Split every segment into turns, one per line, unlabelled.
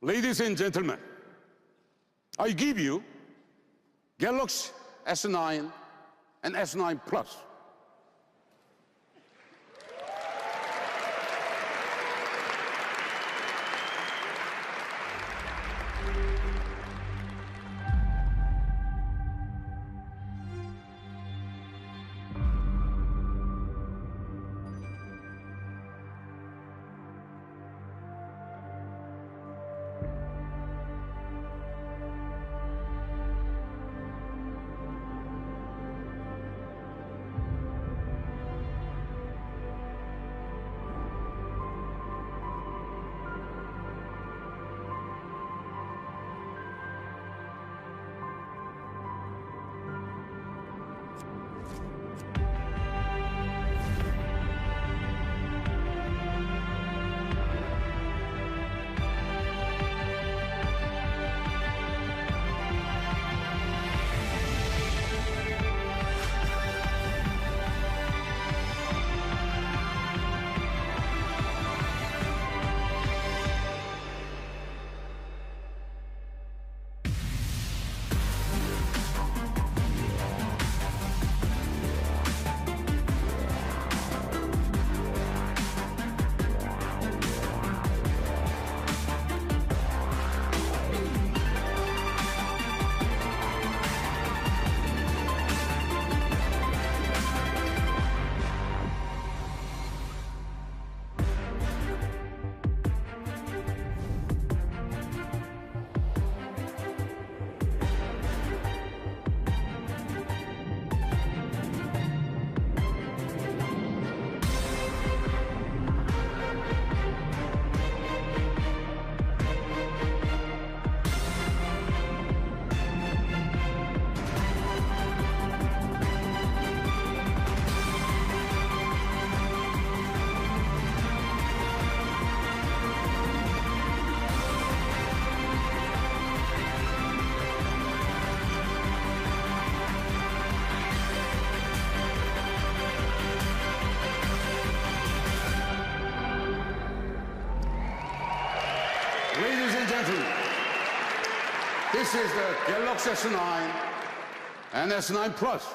Ladies and gentlemen, I give you Galaxy S9 and S9 Plus. Ladies and gentlemen, this is the Galaxy S9 and S9 Plus.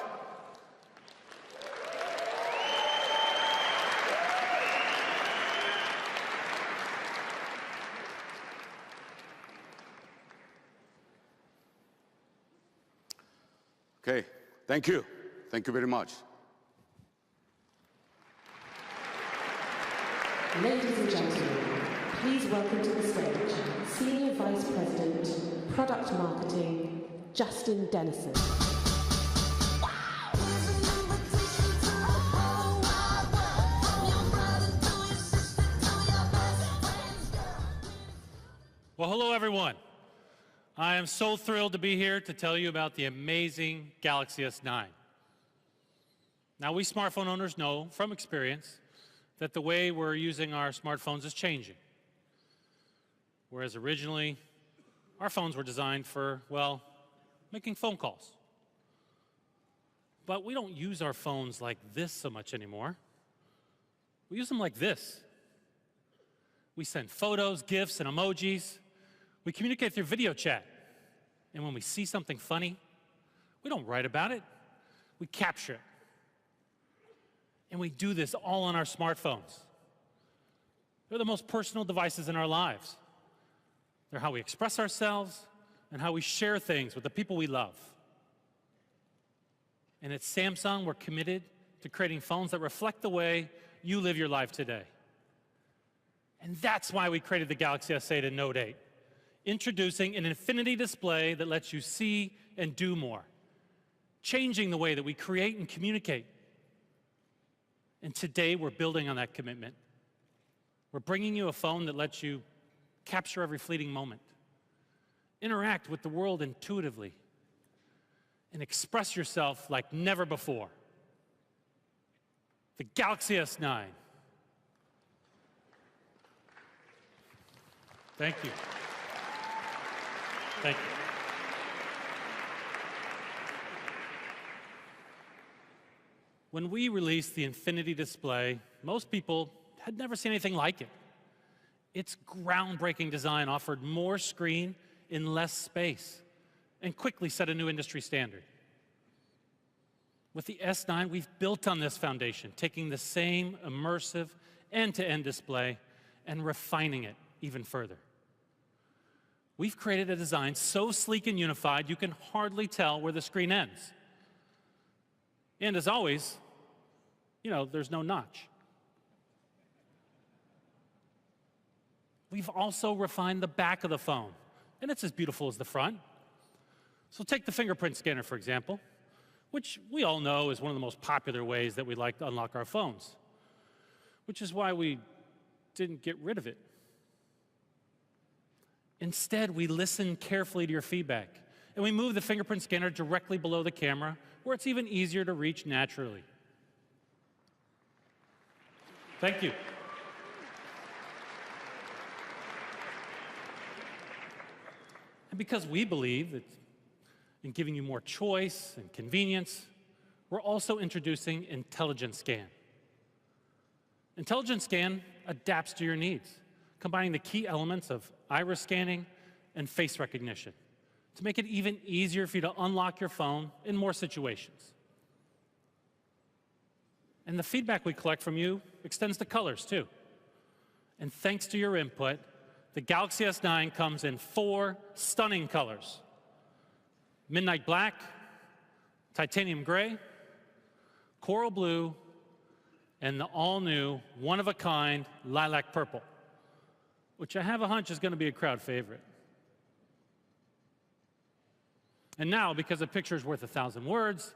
Okay, thank you. Thank you very much.
Ladies and gentlemen, please welcome to the stage Senior Vice President, Product Marketing, Justin Dennison.
Well, hello, everyone. I am so thrilled to be here to tell you about the amazing Galaxy S9. Now, we smartphone owners know from experience that the way we're using our smartphones is changing. Whereas originally, our phones were designed for, well, making phone calls. But we don't use our phones like this so much anymore. We use them like this. We send photos, GIFs, and emojis. We communicate through video chat. And when we see something funny, we don't write about it. We capture it. And we do this all on our smartphones. They're the most personal devices in our lives. They're how we express ourselves and how we share things with the people we love. And at Samsung, we're committed to creating phones that reflect the way you live your life today. And that's why we created the Galaxy S8 and Note 8, introducing an infinity display that lets you see and do more, changing the way that we create and communicate. And today, we're building on that commitment. We're bringing you a phone that lets you capture every fleeting moment, interact with the world intuitively, and express yourself like never before. The Galaxy S9. Thank you. Thank you. When we released the Infinity display, most people had never seen anything like it. Its groundbreaking design offered more screen in less space and quickly set a new industry standard. With the S9, we've built on this foundation, taking the same immersive end-to-end display and refining it even further. We've created a design so sleek and unified, you can hardly tell where the screen ends. And as always, there's no notch. We've also refined the back of the phone, and it's as beautiful as the front. So take the fingerprint scanner, for example, which we all know is one of the most popular ways that we like to unlock our phones, which is why we didn't get rid of it. Instead, we listen carefully to your feedback, and we move the fingerprint scanner directly below the camera, where it's even easier to reach naturally. Thank you. And because we believe that in giving you more choice and convenience, we're also introducing Intelligent Scan. Intelligent Scan adapts to your needs, combining the key elements of iris scanning and face recognition to make it even easier for you to unlock your phone in more situations. And the feedback we collect from you extends to colors, too. And thanks to your input, the Galaxy S9 comes in 4 stunning colors: midnight black, titanium gray, coral blue, and the all-new, one-of-a-kind lilac purple, which I have a hunch is going to be a crowd favorite. And now, because a picture is worth 1,000 words,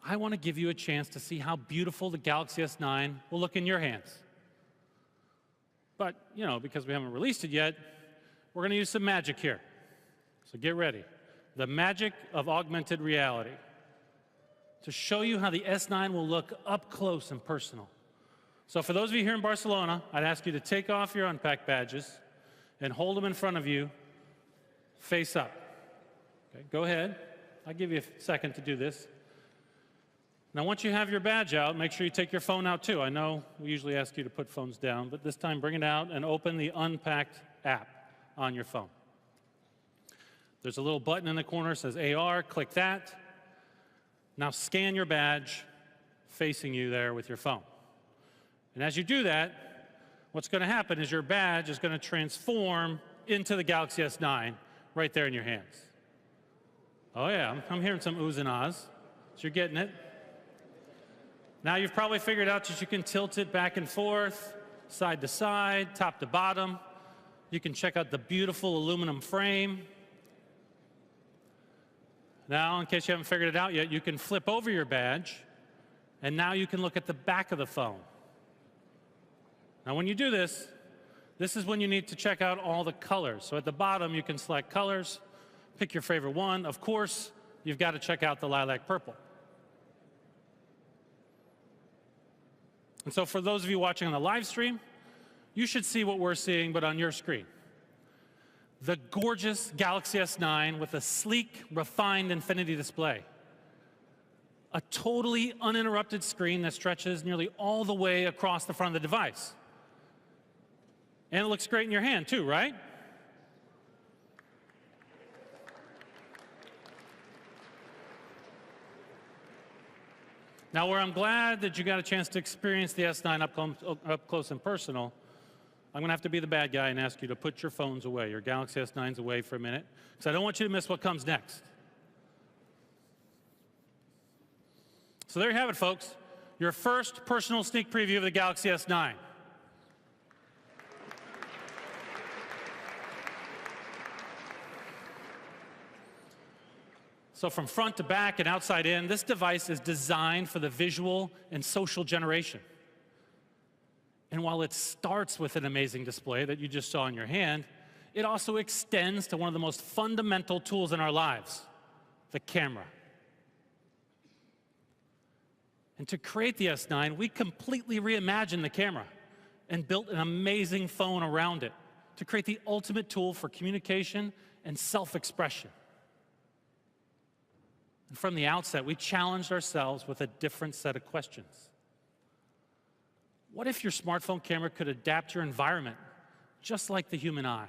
I want to give you a chance to see how beautiful the Galaxy S9 will look in your hands. But, because we haven't released it yet, we're going to use some magic here. So get ready. The magic of augmented reality to show you how the S9 will look up close and personal. So for those of you here in Barcelona, I'd ask you to take off your unpacked badges and hold them in front of you, face up. Okay, go ahead. I'll give you a second to do this. Now, once you have your badge out, make sure you take your phone out, too. I know we usually ask you to put phones down, but this time bring it out and open the Unpacked app on your phone. There's a little button in the corner that says AR. Click that. Now scan your badge facing you there with your phone. And as you do that, what's going to happen is your badge is going to transform into the Galaxy S9 right there in your hands. Oh, yeah, I'm hearing some oohs and ahs. So you're getting it. Now you've probably figured out that you can tilt it back and forth, side to side, top to bottom. You can check out the beautiful aluminum frame. Now, in case you haven't figured it out yet, you can flip over your badge, and now you can look at the back of the phone. Now, when you do this, this is when you need to check out all the colors. So at the bottom, you can select colors, pick your favorite one. Of course, you've got to check out the lilac purple. And so for those of you watching on the live stream, you should see what we're seeing, but on your screen. The gorgeous Galaxy S9 with a sleek, refined infinity display. A totally uninterrupted screen that stretches nearly all the way across the front of the device. And it looks great in your hand, too, right? Now, where I'm glad that you got a chance to experience the S9 up close and personal, I'm going to have to be the bad guy and ask you to put your phones away, your Galaxy S9s away for a minute, because I don't want you to miss what comes next. So there you have it, folks. Your first personal sneak preview of the Galaxy S9. So from front to back and outside in, this device is designed for the visual and social generation. And while it starts with an amazing display that you just saw in your hand, it also extends to one of the most fundamental tools in our lives, the camera. And to create the S9, we completely reimagined the camera and built an amazing phone around it to create the ultimate tool for communication and self-expression. And from the outset, we challenged ourselves with a different set of questions. What if your smartphone camera could adapt to your environment just like the human eye.